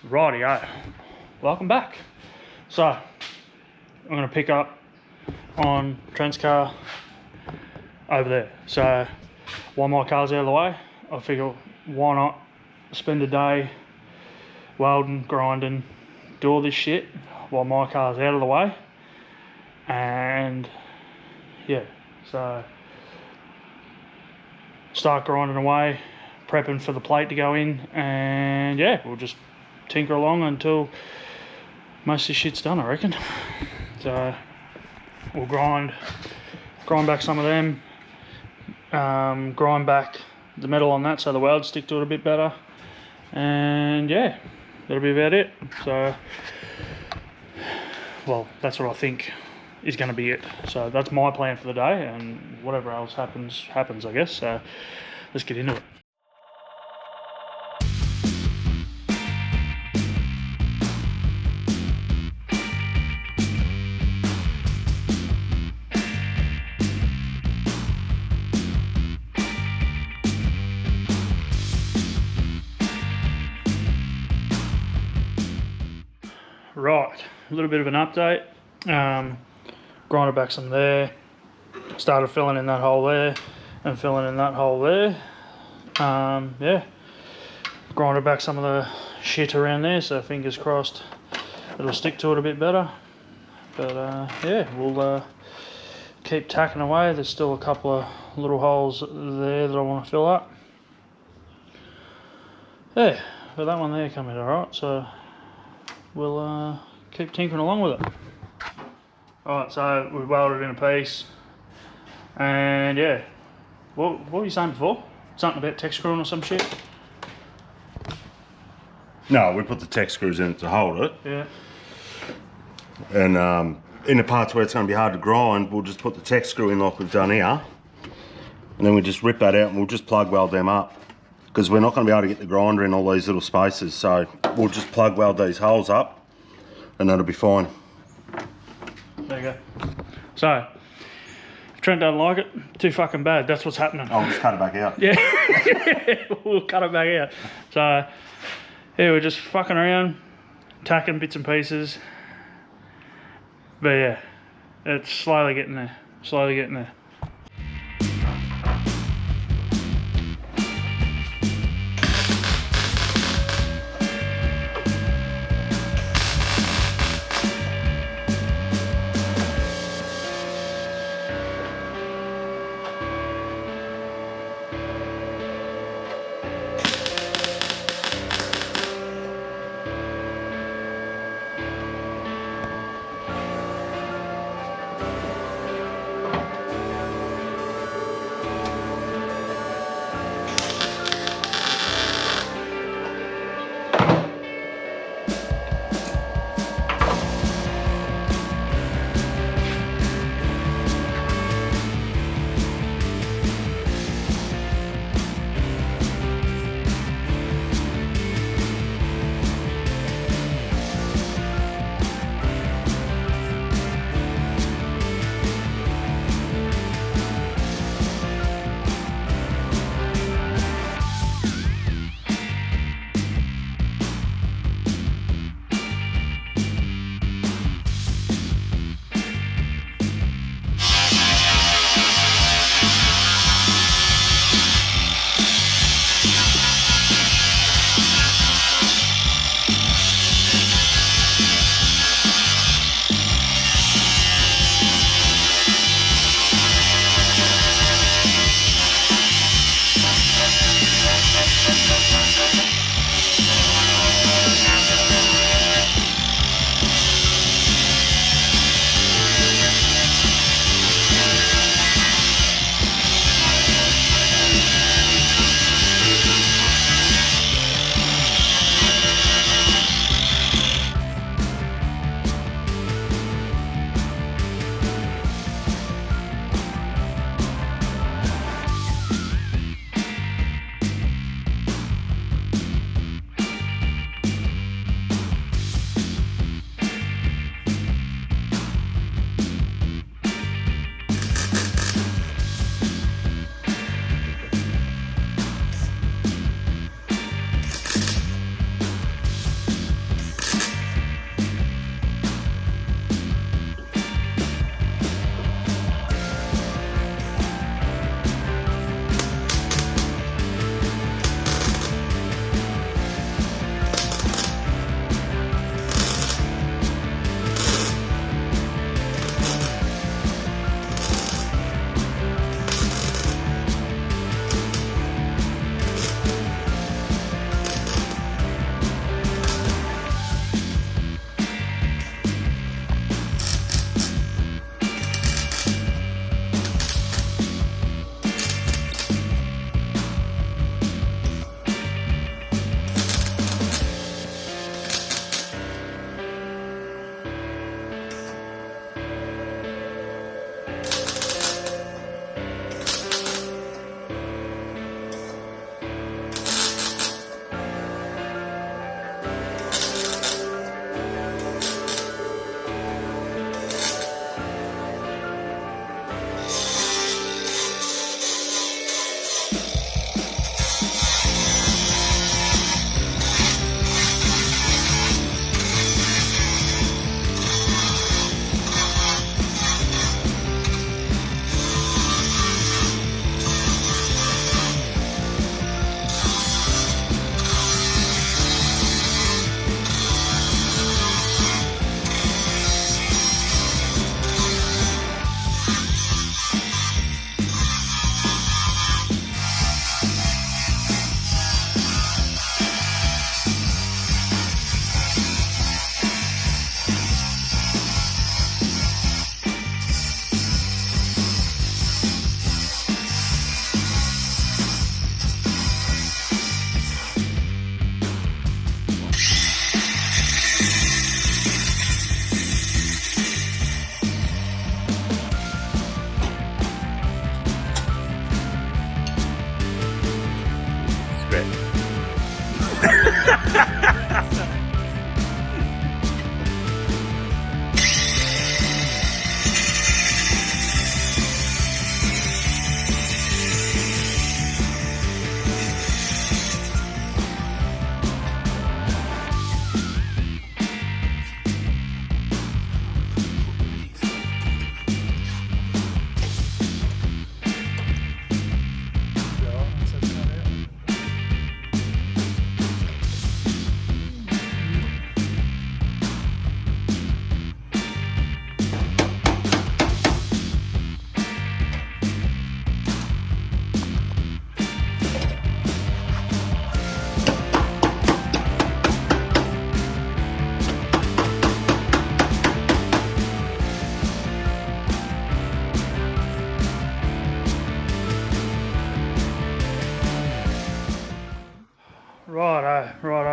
Rightio, welcome back. So, I'm going to pick up on Trent's car over there. So, while my car's out of the way, I figure why not spend a day welding, grinding, do all this shit while my car's out of the way. And yeah, so start grinding away, prepping for the plate to go in, and yeah, we'll just tinker along until most of this shit's done, I reckon. So we'll grind back some of them, grind back the metal on that so the welds stick to it a bit better, and yeah, that'll be about it. So, well, that's what I think is going to be it. So that's my plan for the day, and whatever else happens, I guess. So let's get into it. Right, a little bit of an update. Grinded back some there, started filling in that hole there and filling in that hole there. Yeah, grinded back some of the shit around there, so fingers crossed it'll stick to it a bit better. But yeah, we'll keep tacking away. There's still a couple of little holes there that I want to fill up. Yeah, but that one there come out alright, so we'll keep tinkering along with it. Alright, so we welded in a piece, and yeah, what were you saying before? Something about tech screwing or some shit? No, we put the tech screws in it to hold it. Yeah. And in the parts where it's going to be hard to grind, we'll just put the tech screw in like we've done here, and then we just rip that out and we'll just plug weld them up, because we're not going to be able to get the grinder in all these little spaces, so we'll just plug weld these holes up and that'll be fine. There you go. So, if Trent doesn't like it, too fucking bad. That's what's happening. I'll just cut it back out. Yeah, we'll cut it back out. So, yeah, we're just fucking around, tacking bits and pieces. But yeah, it's slowly getting there. Slowly getting there.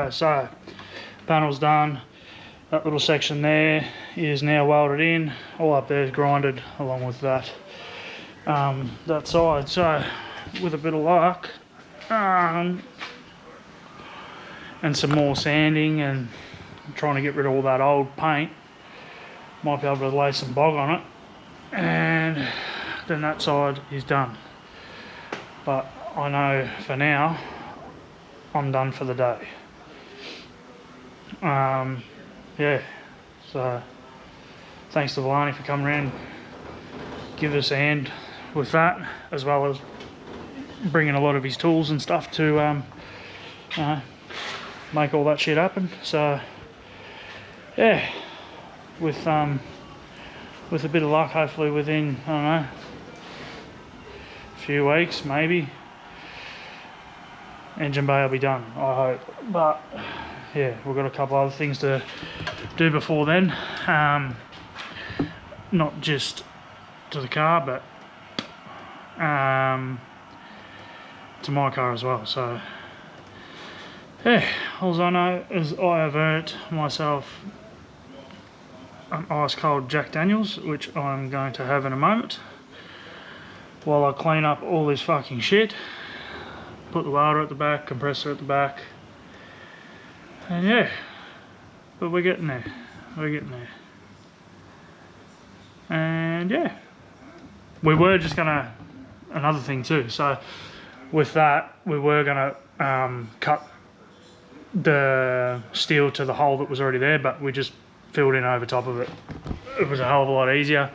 go. So panel's done. That little section there is now welded in. All up there is grinded along with that that side. So with a bit of luck and some more sanding and trying to get rid of all that old paint, might be able to lay some bog on it, and then that side is done. But I know for now I'm done for the day. Yeah, so thanks to Villani for coming around, give us a hand with that, as well as bringing a lot of his tools and stuff to make all that shit happen. So yeah, with a bit of luck, hopefully within, I don't know, a few weeks maybe, engine bay will be done, I hope. But yeah, we've got a couple other things to do before then, not just to the car, but to my car as well. So yeah, all I know is I have earned myself an ice cold Jack Daniels, which I'm going to have in a moment while I clean up all this fucking shit, put the welder at the back, compressor at the back, and yeah, but we're getting there, and yeah, we were just gonna, another thing too, so with that we were gonna cut the steel to the hole that was already there, but we just filled in over top of it. It was a hell of a lot easier,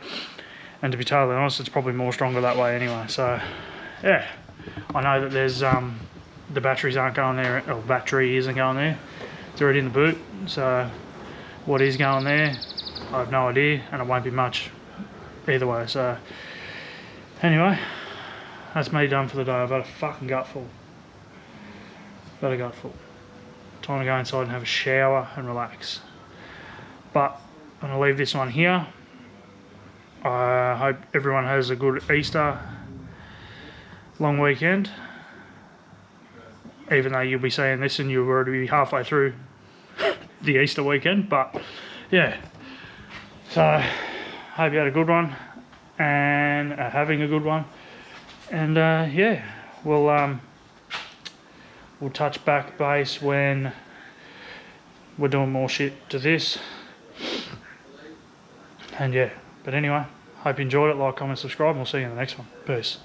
and to be totally honest, it's probably more stronger that way anyway. So yeah, I know that there's the batteries aren't going there, or battery isn't going there, it's already in the boot. So what is going there, I have no idea, and it won't be much either way. So anyway, that's me done for the day. I've had a fucking gutful. Time to go inside and have a shower and relax. But I'm going to leave this one here. I hope everyone has a good Easter long weekend, even though you'll be seeing this and you'll already be halfway through the Easter weekend. But yeah, so hope you had a good one and are having a good one, and yeah, we'll touch back base when we're doing more shit to this. And yeah, but anyway, hope you enjoyed it. Like, comment, subscribe, and we'll see you in the next one. Peace.